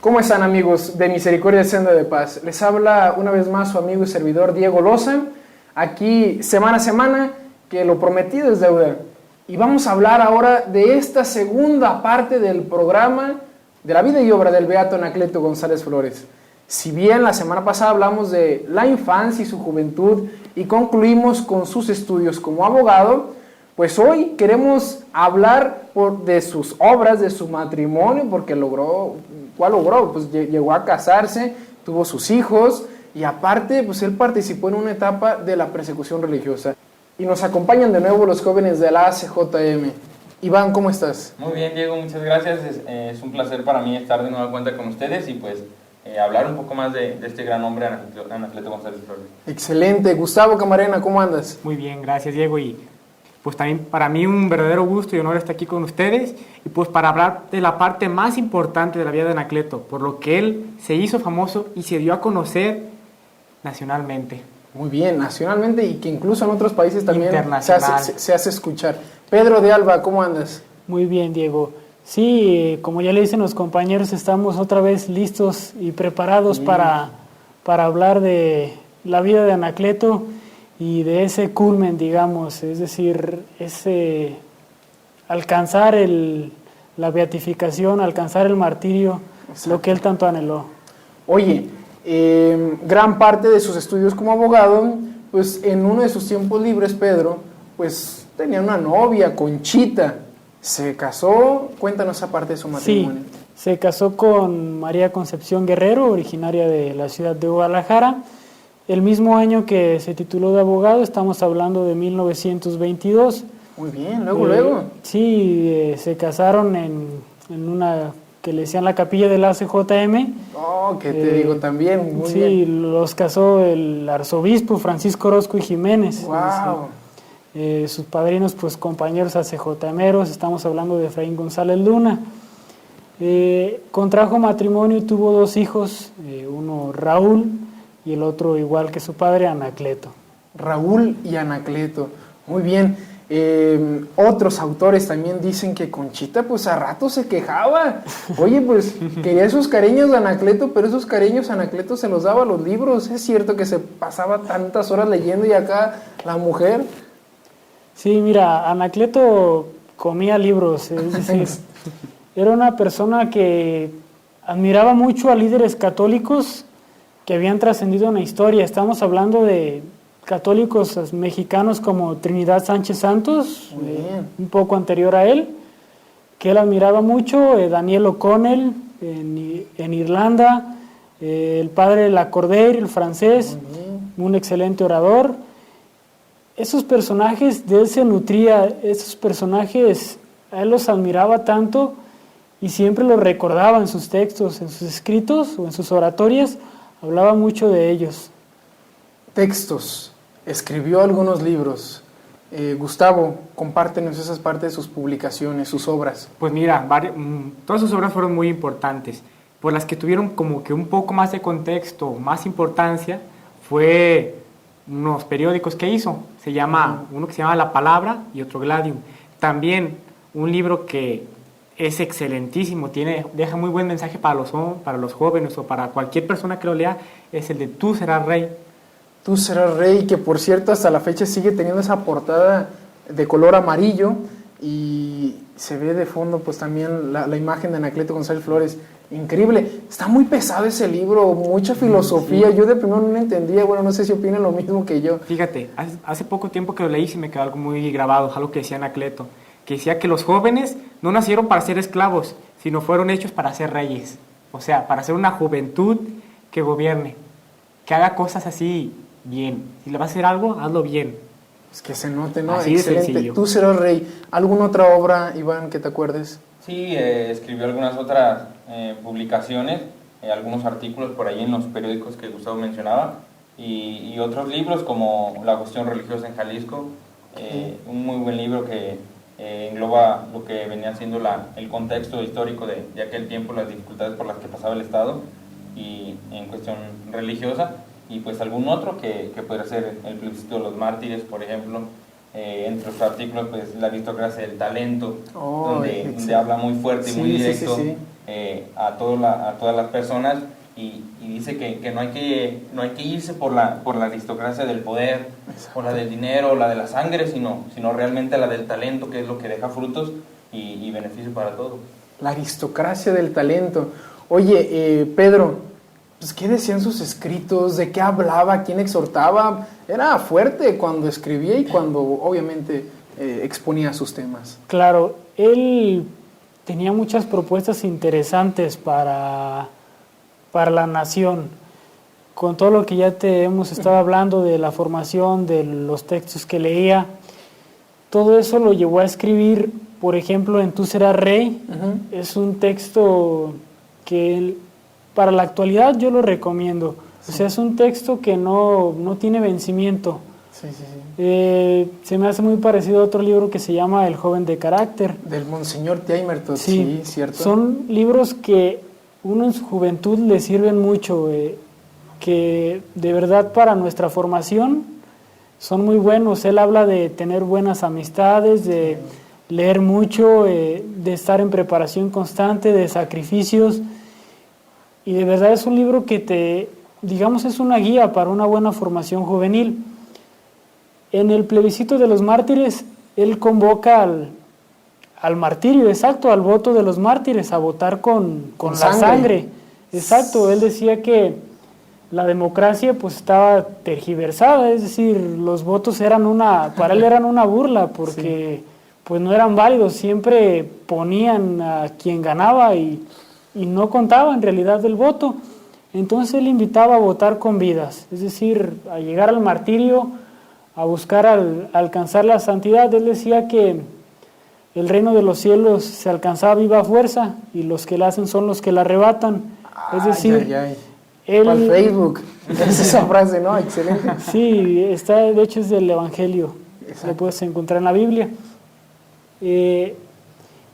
¿Cómo están, amigos de Misericordia Senda de Paz? Les habla una vez más su amigo y servidor Diego Loza, aquí semana a semana, que lo prometido es deuda. Y vamos a hablar ahora de esta segunda parte del programa de la vida y obra del beato Anacleto González Flores. Si bien la semana pasada hablamos de la infancia y su juventud y concluimos con sus estudios como abogado, pues hoy queremos hablar de sus obras, de su matrimonio, porque ¿cuál logró? Pues llegó a casarse, tuvo sus hijos y aparte pues él participó en una etapa de la persecución religiosa. Y nos acompañan de nuevo los jóvenes de la ACJM. Iván, ¿cómo estás? Muy bien, Diego, muchas gracias. Es un placer para mí estar de nueva cuenta con ustedes y pues hablar un poco más de este gran hombre, Anacleto González Flores. Excelente. Gustavo Camarena, ¿cómo andas? Muy bien, gracias, Diego, y pues también para mí un verdadero gusto y honor estar aquí con ustedes y pues para hablar de la parte más importante de la vida de Anacleto, por lo que él se hizo famoso y se dio a conocer nacionalmente. Muy bien, nacionalmente y que incluso en otros países también se hace escuchar. Pedro de Alba, ¿cómo andas? Muy bien, Diego. Sí, como ya le dicen los compañeros, estamos otra vez listos y preparados para hablar de la vida de Anacleto y de ese culmen, digamos, es decir, ese alcanzar la beatificación, alcanzar el martirio, exacto, lo que él tanto anheló. Oye, gran parte de sus estudios como abogado, pues en uno de sus tiempos libres, Pedro, pues tenía una novia, Conchita, se casó, cuéntanos esa parte de su matrimonio. Sí, se casó con María Concepción Guerrero, originaria de la ciudad de Guadalajara. El mismo año que se tituló de abogado, estamos hablando de 1922. Muy bien, luego. Sí, se casaron en una que le decían la capilla de la ACJM. Oh, que te digo también, muy sí, bien. Los casó el arzobispo Francisco Orozco y Jiménez. Wow. Sus padrinos, pues compañeros ACJMeros, estamos hablando de Efraín González Luna. Contrajo matrimonio y tuvo dos hijos, uno Raúl, y el otro, igual que su padre, Anacleto. Raúl y Anacleto, muy bien. Otros autores también dicen que Conchita pues a rato se quejaba. Oye, pues quería esos cariños de Anacleto, pero esos cariños Anacleto se los daba a los libros. ¿Es cierto que se pasaba tantas horas leyendo y acá la mujer? Sí, mira, Anacleto comía libros, es decir, era una persona que admiraba mucho a líderes católicos que habían trascendido en la historia. Estamos hablando de católicos mexicanos como Trinidad Sánchez Santos, un poco anterior a él, que él admiraba mucho, Daniel O'Connell en Irlanda, el padre Lacordaire, el francés, un excelente orador. Esos personajes de él se nutría, esos personajes a él los admiraba tanto y siempre los recordaba en sus textos, en sus escritos o en sus oratorias. Hablaba mucho de ellos. Textos. Escribió algunos libros. Gustavo, compártenos esas partes de sus publicaciones, sus obras. Pues mira, todas sus obras fueron muy importantes. Por las que tuvieron como que un poco más de contexto, más importancia, fue unos periódicos que hizo. Uno que se llama La Palabra y otro Gladium. También un libro que es excelentísimo, deja muy buen mensaje para los jóvenes o para cualquier persona que lo lea, es el de Tú serás rey. Tú serás rey, que por cierto hasta la fecha sigue teniendo esa portada de color amarillo y se ve de fondo pues también la imagen de Anacleto González Flores. Increíble, está muy pesado ese libro, mucha filosofía, sí. Yo de primero no lo entendía, bueno, no sé si opinan lo mismo que yo. Fíjate, hace poco tiempo que lo leí y me quedó algo muy grabado, algo que decía Anacleto, que decía que los jóvenes no nacieron para ser esclavos, sino fueron hechos para ser reyes. O sea, para ser una juventud que gobierne, que haga cosas así bien. Si le vas a hacer algo, hazlo bien. Es que se note, ¿no? Así excelente. Tú serás rey. ¿Alguna otra obra, Iván, que te acuerdes? Sí, escribió algunas otras publicaciones, algunos artículos por ahí en los periódicos que Gustavo mencionaba, y otros libros como La cuestión religiosa en Jalisco, un muy buen libro que engloba lo que venía siendo el contexto histórico de aquel tiempo, las dificultades por las que pasaba el Estado y en cuestión religiosa, y pues algún otro que podría ser El plebiscito de los mártires, por ejemplo. Entre los artículos, pues La aristocracia del talento, donde habla muy fuerte y muy directo a todas las personas, y dice que no hay que irse por la aristocracia del poder, o la del dinero, o la de la sangre, sino realmente la del talento, que es lo que deja frutos y beneficio para todos. La aristocracia del talento. Oye, Pedro, pues, ¿qué decían sus escritos? ¿De qué hablaba? ¿Quién exhortaba? Era fuerte cuando escribía y cuando obviamente exponía sus temas. Claro, él tenía muchas propuestas interesantes para la nación. Con todo lo que ya te hemos estado hablando de la formación, de los textos que leía, todo eso lo llevó a escribir, por ejemplo, en Tú serás rey. Es un texto que para la actualidad yo lo recomiendo. O sea, es un texto que no tiene vencimiento. Se me hace muy parecido a otro libro que se llama El joven de carácter. Del Monseñor Timerton, sí, cierto. Son libros que uno en su juventud le sirven mucho, que de verdad para nuestra formación son muy buenos. Él habla de tener buenas amistades, de leer mucho, de estar en preparación constante, de sacrificios, y de verdad es un libro que es una guía para una buena formación juvenil. En el plebiscito de los mártires, él convoca al martirio, exacto, al voto de los mártires, a votar con la sangre. Exacto, él decía que la democracia pues estaba tergiversada, es decir, los votos para él eran una burla, porque pues no eran válidos, siempre ponían a quien ganaba y no contaba en realidad el voto. Entonces él invitaba a votar con vidas, es decir, a llegar al martirio, a buscar alcanzar la santidad. Él decía que el reino de los cielos se alcanzaba a viva fuerza y los que la hacen son los que la arrebatan. Es decir, Para el Facebook, es esa frase, ¿no? Excelente. Sí, de hecho es del Evangelio, lo puedes encontrar en la Biblia. Y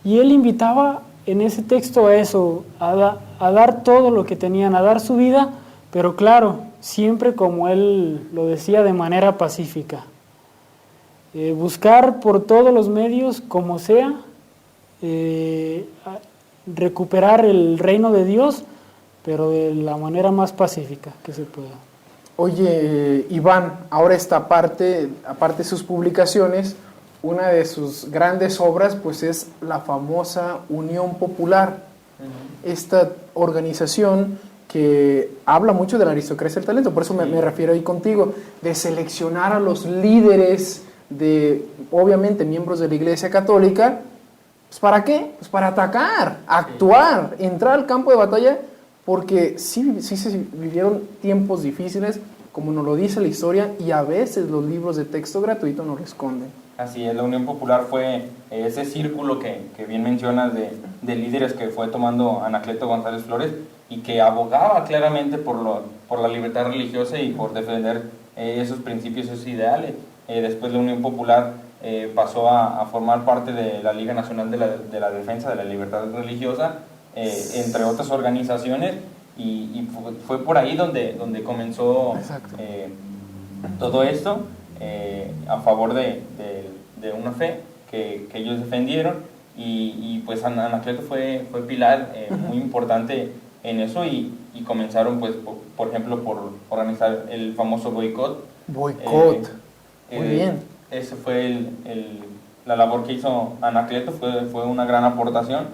él invitaba en ese texto a eso, a dar todo lo que tenían, a dar su vida, pero claro, siempre como él lo decía, de manera pacífica. Buscar por todos los medios, como sea, recuperar el reino de Dios, pero de la manera más pacífica que se pueda. Oye, Iván, ahora esta parte, aparte de sus publicaciones, una de sus grandes obras pues es la famosa Unión Popular. Esta organización que habla mucho de la aristocracia del talento, por eso me refiero ahí contigo, de seleccionar a los líderes de, obviamente, miembros de la Iglesia Católica. Pues, ¿para qué? Pues para atacar, actuar, entrar al campo de batalla, porque sí se vivieron tiempos difíciles, como nos lo dice la historia, y a veces los libros de texto gratuito nos lo esconden. Así es, la Unión Popular fue ese círculo que bien mencionas de líderes que fue tomando Anacleto González Flores y que abogaba claramente por la libertad religiosa y por defender esos principios, esos ideales. Después la Unión Popular pasó a formar parte de la Liga Nacional de la Defensa de la Libertad Religiosa, entre otras organizaciones, y fue por ahí donde comenzó todo esto, a favor de una fe que ellos defendieron, y pues Anacleto fue pilar muy importante en eso, y comenzaron pues por ejemplo por organizar el famoso boicot. Muy bien. Ese fue la labor que hizo Anacleto, fue una gran aportación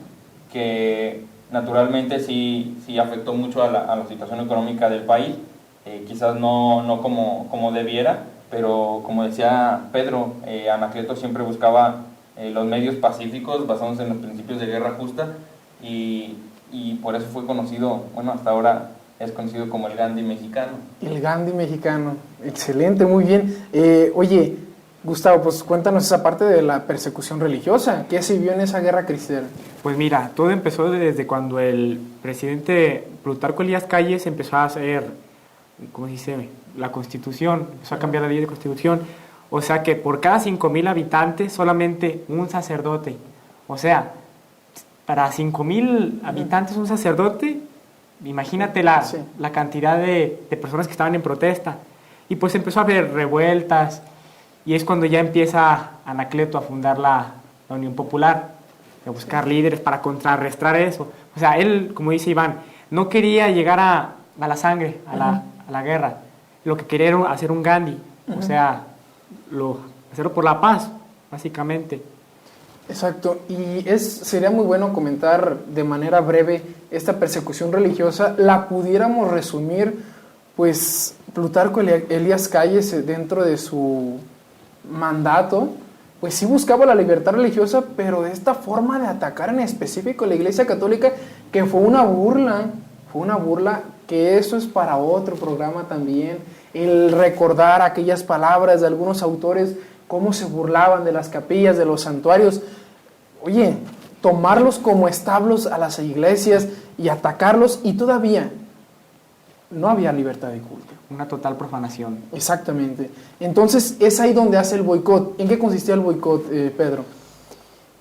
que naturalmente sí afectó mucho a la situación económica del país, quizás no como debiera, pero como decía Pedro, Anacleto siempre buscaba los medios pacíficos basándose en los principios de guerra justa, y por eso fue conocido, bueno, hasta ahora es conocido como el Gandhi mexicano. El Gandhi mexicano, excelente, muy bien. Oye, Gustavo, pues cuéntanos esa parte de la persecución religiosa. ¿Qué se vio en esa guerra cristiana? Pues mira, todo empezó desde cuando el presidente Plutarco Elías Calles empezó a hacer, ¿cómo se dice?, la Constitución, empezó a cambiar la ley de Constitución. O sea que por cada 5,000 habitantes solamente un sacerdote. O sea, para 5,000 habitantes un sacerdote, imagínate la cantidad de personas que estaban en protesta. Y pues empezó a haber revueltas, y es cuando ya empieza Anacleto a fundar la Unión Popular, a buscar líderes para contrarrestar eso, O sea, él, como dice Iván, no quería llegar a la sangre, a la guerra. Lo que quería era hacer un Gandhi, o sea, hacerlo por la paz, básicamente. Exacto, y sería muy bueno comentar de manera breve esta persecución religiosa. La pudiéramos resumir, pues Plutarco Elías Calles, dentro de su mandato, pues sí buscaba la libertad religiosa, pero de esta forma de atacar en específico a la Iglesia Católica, que fue una burla, que eso es para otro programa también, el recordar aquellas palabras de algunos autores, cómo se burlaban de las capillas, de los santuarios. Oye, tomarlos como establos a las iglesias y atacarlos, y todavía no había libertad de culto. Una total profanación. Exactamente. Entonces es ahí donde hace el boicot. ¿En qué consistía el boicot, Pedro?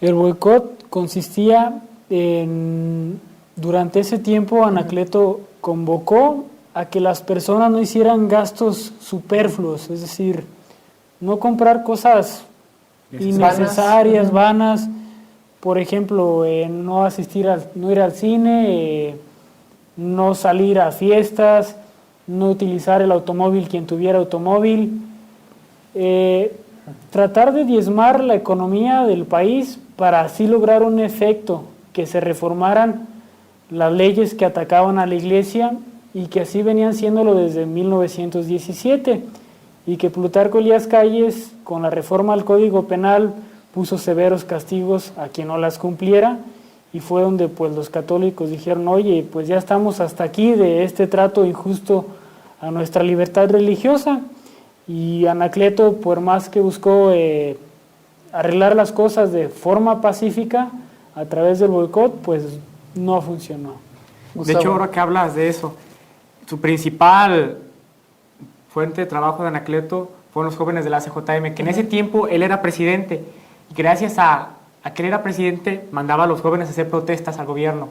El boicot consistía en... Durante ese tiempo Anacleto convocó a que las personas no hicieran gastos superfluos, es decir, no comprar cosas innecesarias, vanas. Por ejemplo, no ir al cine, no salir a fiestas, no utilizar el automóvil quien tuviera automóvil, tratar de diezmar la economía del país para así lograr un efecto, que se reformaran las leyes que atacaban a la iglesia y que así venían siéndolo desde 1917, y que Plutarco Elías Calles, con la reforma al Código Penal, puso severos castigos a quien no las cumpliera, y fue donde pues los católicos dijeron, oye, pues ya estamos hasta aquí de este trato injusto a nuestra libertad religiosa. Y Anacleto, por más que buscó arreglar las cosas de forma pacífica a través del boicot, pues no funcionó. De hecho, ahora que hablas de eso, su principal fuente de trabajo de Anacleto fueron los jóvenes de la CJM, que en ese tiempo él era presidente, y gracias a que él era presidente mandaba a los jóvenes a hacer protestas al gobierno.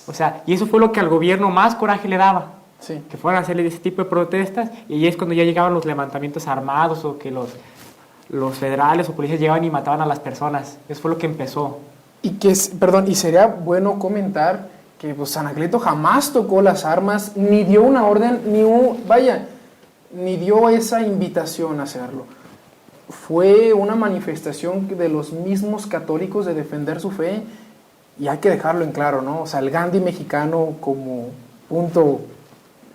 O sea, y eso fue lo que al gobierno más coraje le daba, Sí. que fueran a hacer ese tipo de protestas, y ahí es cuando ya llegaban los levantamientos armados, o que los federales o policías llegaban y mataban a las personas. Eso fue lo que empezó. Y sería bueno comentar que pues Anacleto jamás tocó las armas, ni dio una orden, ni dio esa invitación a hacerlo. Fue una manifestación de los mismos católicos de defender su fe, y hay que dejarlo en claro, ¿no? O sea, el Gandhi mexicano como punto,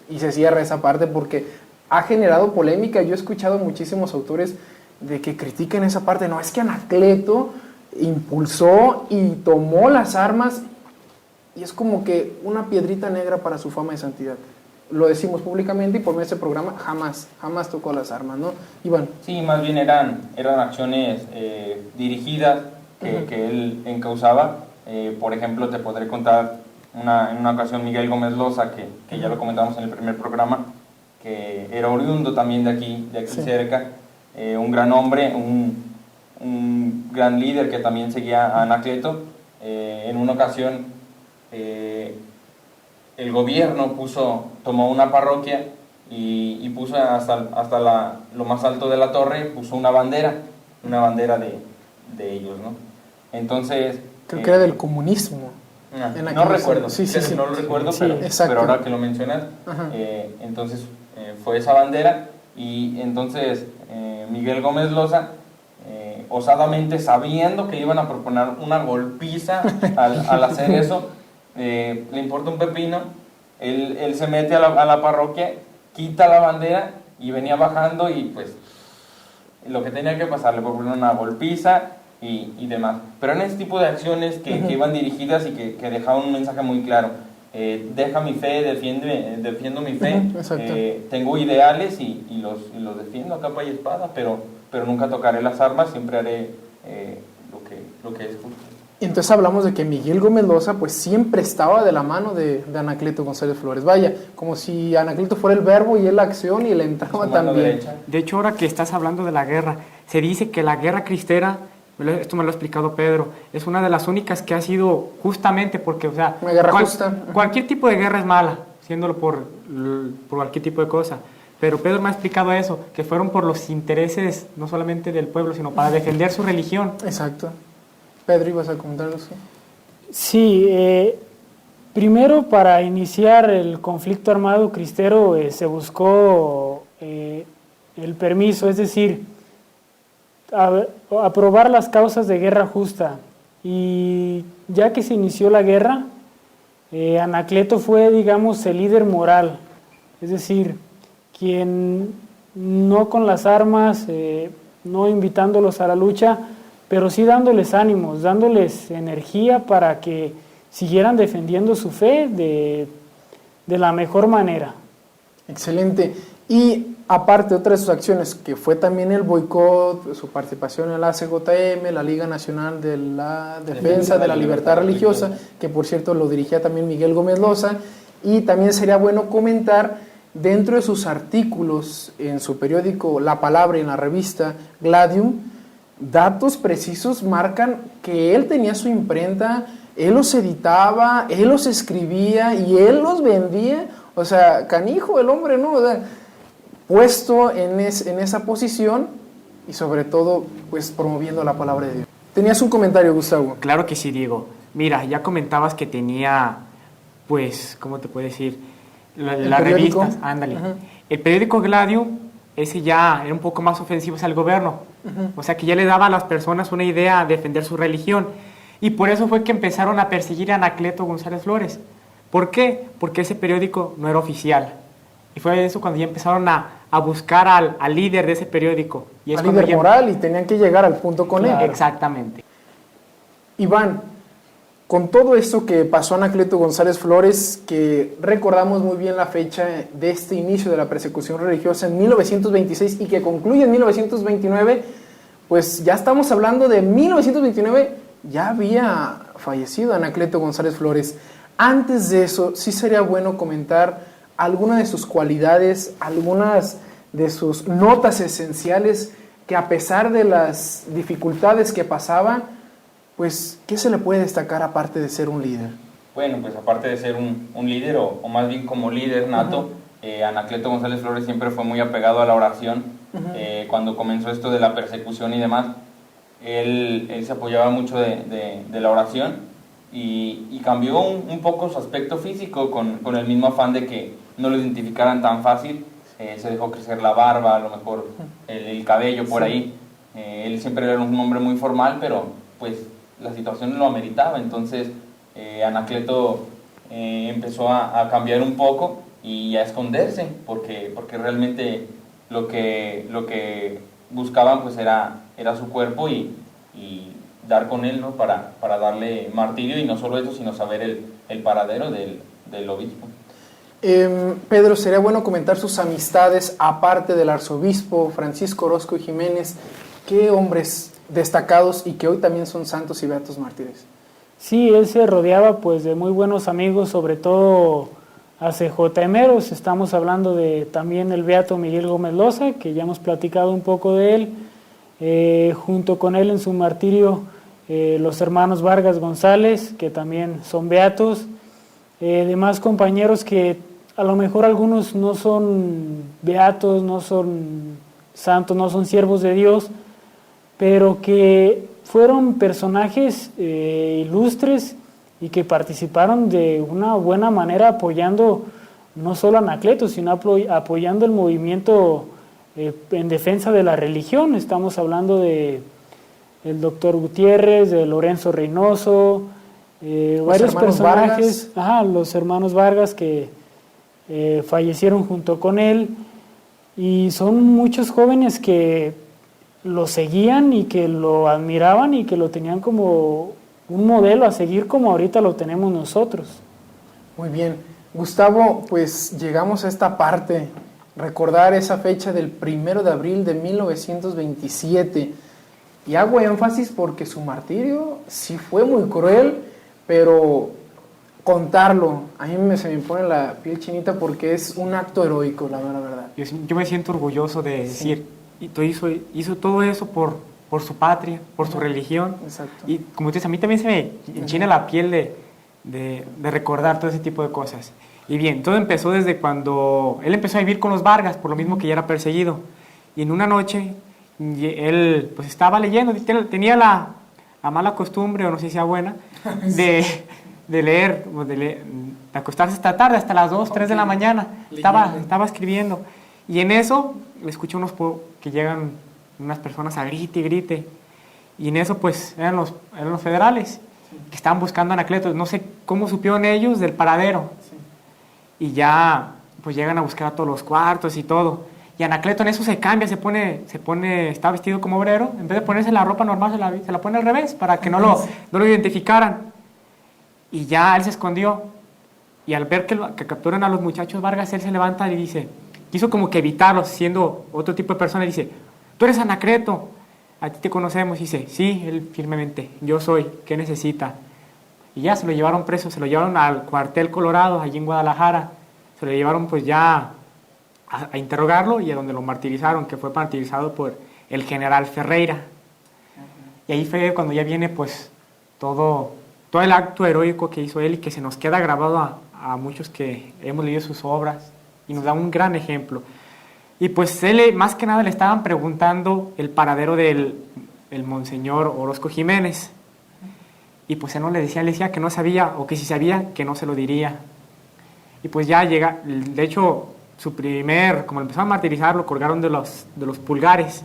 y se cierra esa parte porque ha generado polémica. Yo he escuchado muchísimos autores de que critican esa parte. No, es que Anacleto impulsó y tomó las armas, y es como que una piedrita negra para su fama de santidad. Lo decimos públicamente, y por medio de este programa jamás tocó las armas, ¿no? Iván. Sí, más bien eran acciones dirigidas que él encauzaba. Por ejemplo, te podré contar en una ocasión Miguel Gómez Loza, que ya lo comentamos en el primer programa, que era oriundo también de aquí sí, cerca, un gran hombre, un gran líder que también seguía a Anacleto. En una ocasión el gobierno tomó una parroquia y puso hasta lo más alto de la torre, puso una bandera de ellos, ¿no? Entonces... Creo que era del comunismo. No recuerdo, sí. No lo recuerdo, sí, pero ahora que lo mencionas, entonces fue esa bandera, y entonces Miguel Gómez Loza, osadamente, sabiendo que le iban a proponer una golpiza al hacer eso, le importa un pepino, él se mete a la parroquia, quita la bandera y venía bajando, y pues lo que tenía que pasar, le proponer una golpiza y demás. Pero en este tipo de acciones que iban dirigidas y que dejaban un mensaje muy claro: deja mi fe, defiendo mi fe, tengo ideales y los defiendo a capa y espada, pero nunca tocaré las armas, siempre haré lo que es justo. Entonces hablamos de que Miguel Gómez Loza pues siempre estaba de la mano de Anacleto González Flores. Vaya, como si Anacleto fuera el verbo y él la acción, y le entraba también. Derecha. De hecho, ahora que estás hablando de la guerra, se dice que la guerra cristera, esto me lo ha explicado Pedro, es una de las únicas que ha sido justamente porque, o sea, una guerra justa. Cualquier tipo de guerra es mala, siéndolo por cualquier tipo de cosa. Pero Pedro me ha explicado eso, que fueron por los intereses no solamente del pueblo, sino para defender su religión. Exacto. Pedro, ¿ibas a comentar eso? Sí, Primero, para iniciar el conflicto armado cristero, se buscó el permiso, es decir, aprobar las causas de guerra justa. Y ya que se inició la guerra, Anacleto fue, digamos, el líder moral, es decir, quien no con las armas, no invitándolos a la lucha, pero sí dándoles ánimos, dándoles energía para que siguieran defendiendo su fe de la mejor manera. Excelente. Y aparte, otra de sus acciones, que fue también el boicot, su participación en la ACJM, la Liga Nacional de la Defensa de la Libertad Religiosa, que por cierto lo dirigía también Miguel Gómez Loza, y también sería bueno comentar, dentro de sus artículos en su periódico La Palabra y en la revista Gladium, datos precisos marcan que él tenía su imprenta, él los editaba, él los escribía y él los vendía. O sea, canijo el hombre, ¿no? O sea, puesto en esa posición y sobre todo, pues promoviendo la palabra de Dios. ¿Tenías un comentario, Gustavo? Claro que sí, Diego. Mira, ya comentabas que tenía, pues, ¿cómo te puedo decir? Las revistas, ándale. Uh-huh. El periódico Gladium, ese ya era un poco más ofensivo hacia el gobierno. Uh-huh. O sea, que ya le daba a las personas una idea de defender su religión. Y por eso fue que empezaron a perseguir a Anacleto González Flores. ¿Por qué? Porque ese periódico no era oficial. Y fue eso cuando ya empezaron a buscar al líder de ese periódico. Y es al líder moral, y tenían que llegar al punto con él. Exactamente. Iván, con todo esto que pasó a Anacleto González Flores, que recordamos muy bien la fecha de este inicio de la persecución religiosa en 1926 y que concluye en 1929, pues ya estamos hablando de 1929, ya había fallecido Anacleto González Flores. Antes de eso, sí sería bueno comentar algunas de sus cualidades, algunas de sus notas esenciales, que a pesar de las dificultades que pasaba, pues, ¿qué se le puede destacar aparte de ser un líder? Bueno, pues aparte de ser un líder, o más bien como líder nato, uh-huh. Anacleto González Flores siempre fue muy apegado a la oración. Uh-huh. Cuando comenzó esto de la persecución y demás, él se apoyaba mucho de la oración y cambió un poco su aspecto físico con el mismo afán de que no lo identificaran tan fácil. Se dejó crecer la barba, a lo mejor el cabello por sí. Ahí. Él siempre era un hombre muy formal, pero pues la situación lo ameritaba. Entonces Anacleto empezó a cambiar un poco y a esconderse, porque realmente lo que buscaban pues era su cuerpo y dar con él, ¿no? para darle martirio, y no solo eso, sino saber el paradero del obispo. Pedro, sería bueno comentar sus amistades, aparte del arzobispo Francisco Orozco y Jiménez. ¿Qué hombres destacados y que hoy también son santos y beatos mártires? Sí, él se rodeaba pues de muy buenos amigos, sobre todo ACJMeros. Estamos hablando de también el beato Miguel Gómez Loza, que ya hemos platicado un poco de él. Junto con él en su martirio, los hermanos Vargas González, que también son beatos. Demás compañeros que a lo mejor algunos no son beatos, no son santos, no son siervos de Dios, pero que fueron personajes ilustres y que participaron de una buena manera apoyando no solo a Anacleto, sino apoyando el movimiento en defensa de la religión. Estamos hablando de el doctor Gutiérrez, de Lorenzo Reynoso, varios personajes, los hermanos Vargas que fallecieron junto con él, y son muchos jóvenes que lo seguían y que lo admiraban y que lo tenían como un modelo a seguir, como ahorita lo tenemos nosotros. Muy bien, Gustavo, pues llegamos a esta parte, recordar esa fecha del 1 de abril de 1927, y hago énfasis porque su martirio sí fue muy cruel, pero contarlo, a mí se me pone la piel chinita porque es un acto heroico, la verdad. Yo me siento orgulloso de decir, hizo todo eso por su patria, por su religión. Exacto. Y como tú dices, a mí también se me enchina la piel de recordar todo ese tipo de cosas. Y bien, todo empezó desde cuando él empezó a vivir con los Vargas, por lo mismo que ya era perseguido. Y en una noche, él pues estaba leyendo, tenía la mala costumbre, o no sé si sea buena, de leer, de acostarse hasta tarde, hasta las 2, 3 de la mañana. Estaba escribiendo. Y en eso escuché que llegan unas personas a grite y grite. Y en eso pues eran los federales que estaban buscando a Anacleto. No sé cómo supieron ellos del paradero. Y ya pues llegan a buscar a todos los cuartos y todo. Y Anacleto en eso se cambia, se pone, está vestido como obrero. En vez de ponerse la ropa normal, se la pone al revés para que no lo identificaran. Y ya él se escondió. Y al ver que capturan a los muchachos Vargas, él se levanta y dice, quiso como que evitarlos, siendo otro tipo de persona, y dice, tú eres Anacleto, a ti te conocemos. Y dice, sí, él firmemente, yo soy, ¿qué necesita? Y ya se lo llevaron preso, se lo llevaron al cuartel Colorado, allí en Guadalajara. Se lo llevaron pues ya a interrogarlo, y a donde lo martirizaron, que fue martirizado por el general Ferreira. Y ahí fue cuando ya viene pues todo el acto heroico que hizo él, y que se nos queda grabado a muchos que hemos leído sus obras, y nos da un gran ejemplo. Y pues él, más que nada, le estaban preguntando el paradero del monseñor Orozco Jiménez, y pues él no le decía que no sabía, o que si sabía, que no se lo diría. Y pues ya llega, de hecho, como empezaron a martirizar, lo colgaron de los pulgares,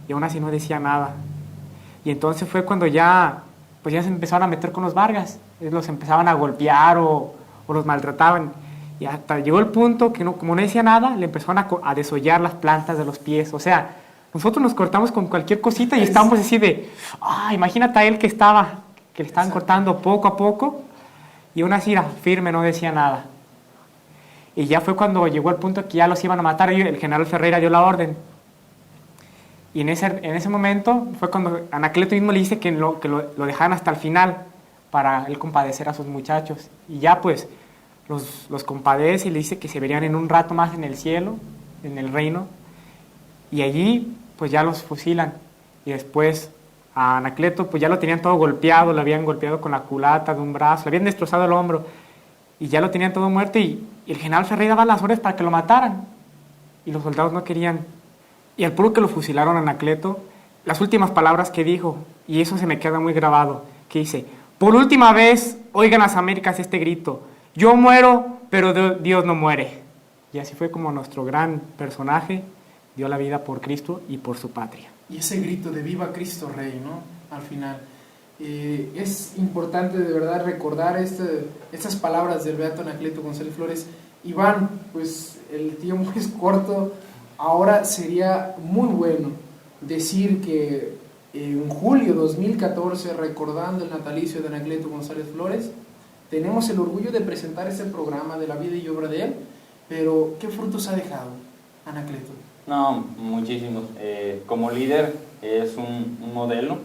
y aún así no decía nada. Y entonces fue cuando ya se empezaron a meter con los Vargas, los empezaban a golpear o los maltrataban. Y hasta llegó el punto que como no decía nada, le empezaron a desollar las plantas de los pies. O sea, nosotros nos cortamos con cualquier cosita y estábamos así de, imagínate a él que le estaban cortando poco a poco, y aún así era firme, no decía nada. Y ya fue cuando llegó el punto que ya los iban a matar, y el general Ferreira dio la orden. Y en ese momento fue cuando Anacleto mismo le dice que lo dejaran hasta el final, para él compadecer a sus muchachos. Y ya pues los compadece y le dice que se verían en un rato más en el cielo, en el reino. Y allí pues ya los fusilan. Y después a Anacleto pues ya lo tenían todo golpeado, lo habían golpeado con la culata de un brazo, le habían destrozado el hombro, y ya lo tenían todo muerto, y el general Ferreira daba las órdenes para que lo mataran, y los soldados no querían. Y al puro que lo fusilaron a Anacleto, las últimas palabras que dijo, y eso se me queda muy grabado, que dice, por última vez, oigan las Américas este grito, yo muero, pero Dios no muere. Y así fue como nuestro gran personaje dio la vida por Cristo y por su patria. Y ese grito de viva Cristo Rey, ¿no? Al final. Es importante de verdad recordar estas palabras del beato Anacleto González Flores. Iván, pues el tiempo es corto, ahora sería muy bueno decir que en julio de 2014, recordando el natalicio de Anacleto González Flores, tenemos el orgullo de presentar este programa de la vida y obra de él, pero ¿qué frutos ha dejado Anacleto? No, muchísimos. Como líder es un modelo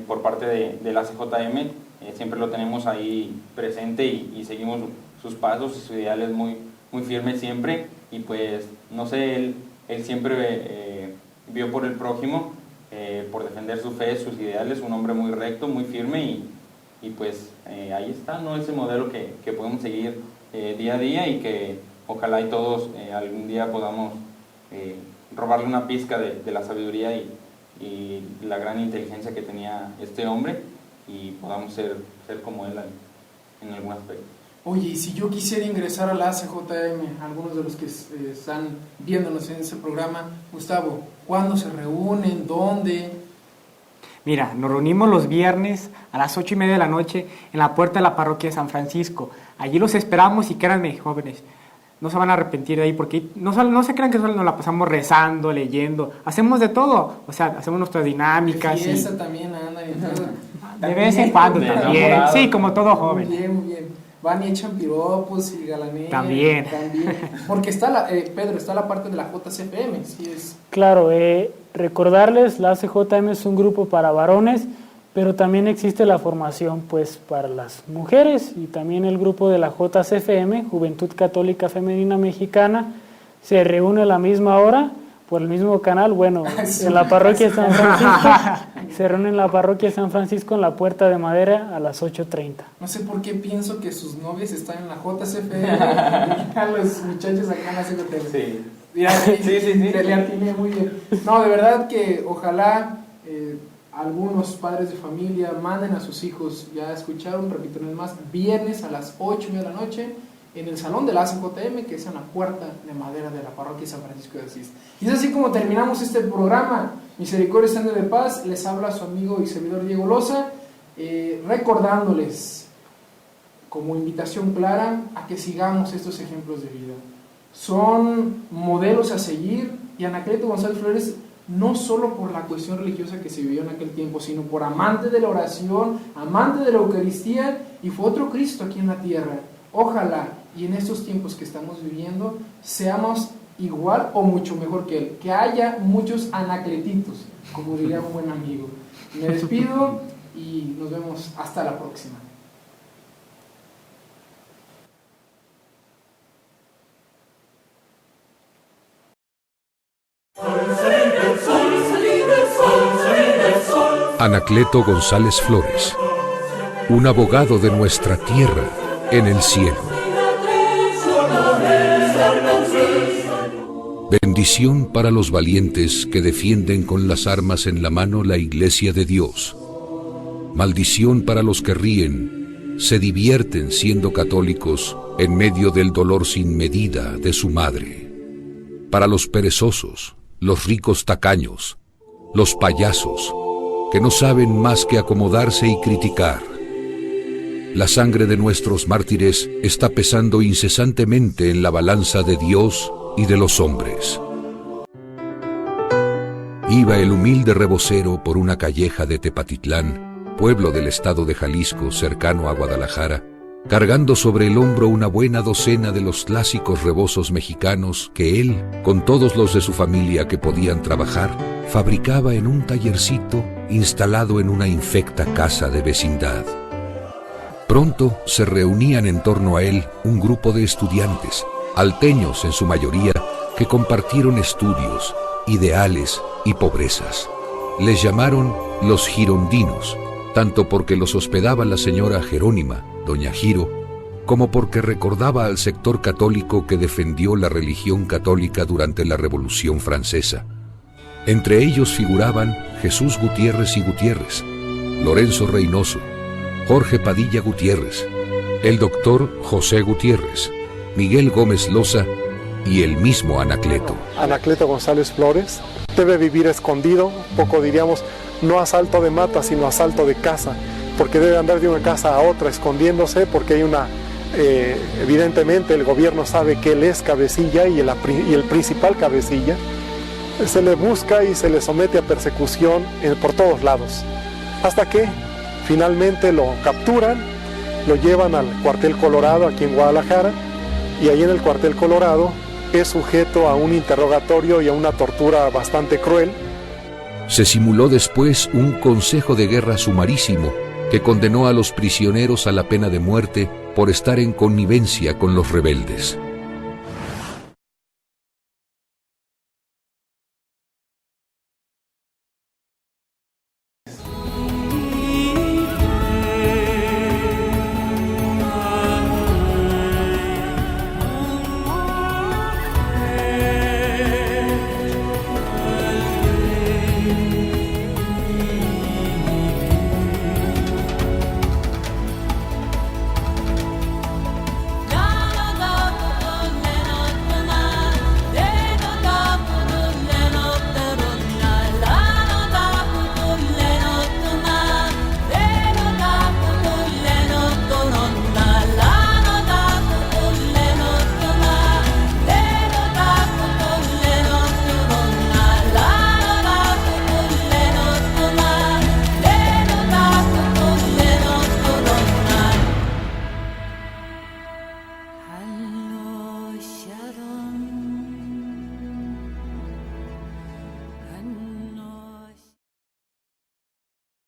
por parte de la CJM, siempre lo tenemos ahí presente y seguimos sus pasos y sus ideales muy, muy firmes siempre, y pues no sé, él siempre vio por el prójimo, por defender su fe, sus ideales, un hombre muy recto, muy firme, y pues ahí está, ¿no? Ese modelo que podemos seguir día a día, y que ojalá y todos algún día podamos robarle una pizca de la sabiduría y la gran inteligencia que tenía este hombre, y podamos ser como él en algún aspecto. Oye, y si yo quisiera ingresar a la CJM, algunos de los que están viéndonos en ese programa, Gustavo, ¿cuándo se reúnen? ¿Dónde? Mira, nos reunimos los viernes a las 8:30 de la noche en la puerta de la parroquia de San Francisco. Allí los esperamos, y créanme, jóvenes, no se van a arrepentir de ahí, porque no se crean que solo nos la pasamos rezando, leyendo, hacemos de todo, o sea, hacemos nuestras dinámicas. Y esa también andan en todo. De vez en cuando también, sí, como todo joven. Muy bien, muy bien. Van y echan piropos y galanean. También. Porque Pedro, está la parte de la JCPM, sí es. Claro, recordarles, la CJM es un grupo para varones, pero también existe la formación pues para las mujeres, y también el grupo de la JCFM, Juventud Católica Femenina Mexicana, se reúne a la misma hora por el mismo canal, bueno, en la parroquia de San Francisco, se reúne en la parroquia de San Francisco en la Puerta de Madera a las 8:30. No sé por qué pienso que sus novias están en la JCFM y a los muchachos acá en la CJM. Sí. Mira, sí. Le atiné muy bien. No, de verdad que ojalá algunos padres de familia manden a sus hijos, ya escucharon, repito una vez más, viernes a las 8:30 de la noche, en el salón de la ACJM, que es en la puerta de madera de la parroquia San Francisco de Asís. Y es así como terminamos este programa. Misericordia Estando de Paz, les habla su amigo y servidor Diego Loza, recordándoles como invitación clara a que sigamos estos ejemplos de vida. Son modelos a seguir, y Anacleto González Flores, no solo por la cuestión religiosa que se vivió en aquel tiempo, sino por amante de la oración, amante de la Eucaristía, y fue otro Cristo aquí en la tierra. Ojalá, y en estos tiempos que estamos viviendo, seamos igual o mucho mejor que él, que haya muchos anacletitos, como diría un buen amigo. Me despido y nos vemos hasta la próxima. Anacleto González Flores, un abogado de nuestra tierra en el cielo. Bendición para los valientes que defienden con las armas en la mano la Iglesia de Dios. Maldición para los que ríen, se divierten siendo católicos en medio del dolor sin medida de su madre. Para los perezosos, los ricos tacaños, los payasos, que no saben más que acomodarse y criticar. La sangre de nuestros mártires está pesando incesantemente en la balanza de Dios y de los hombres. Iba el humilde rebocero por una calleja de Tepatitlán, pueblo del estado de Jalisco cercano a Guadalajara, cargando sobre el hombro una buena docena de los clásicos rebozos mexicanos que él, con todos los de su familia que podían trabajar, fabricaba en un tallercito instalado en una infecta casa de vecindad. Pronto se reunían en torno a él un grupo de estudiantes, alteños en su mayoría, que compartieron estudios, ideales y pobrezas. Les llamaron los girondinos, tanto porque los hospedaba la señora Jerónima, doña Giro, como porque recordaba al sector católico que defendió la religión católica durante la Revolución Francesa. Entre ellos figuraban Jesús Gutiérrez y Gutiérrez, Lorenzo Reynoso, Jorge Padilla Gutiérrez, el doctor José Gutiérrez, Miguel Gómez Loza y el mismo Anacleto. Anacleto González Flores debe vivir escondido, poco diríamos, no a salto de mata, sino a salto de casa, porque debe andar de una casa a otra escondiéndose, porque hay una, evidentemente el gobierno sabe que él es cabecilla y el principal cabecilla. Se le busca y se le somete a persecución por todos lados, hasta que finalmente lo capturan, lo llevan al cuartel Colorado aquí en Guadalajara, y ahí en el cuartel Colorado es sujeto a un interrogatorio y a una tortura bastante cruel. Se simuló después un consejo de guerra sumarísimo que condenó a los prisioneros a la pena de muerte por estar en connivencia con los rebeldes.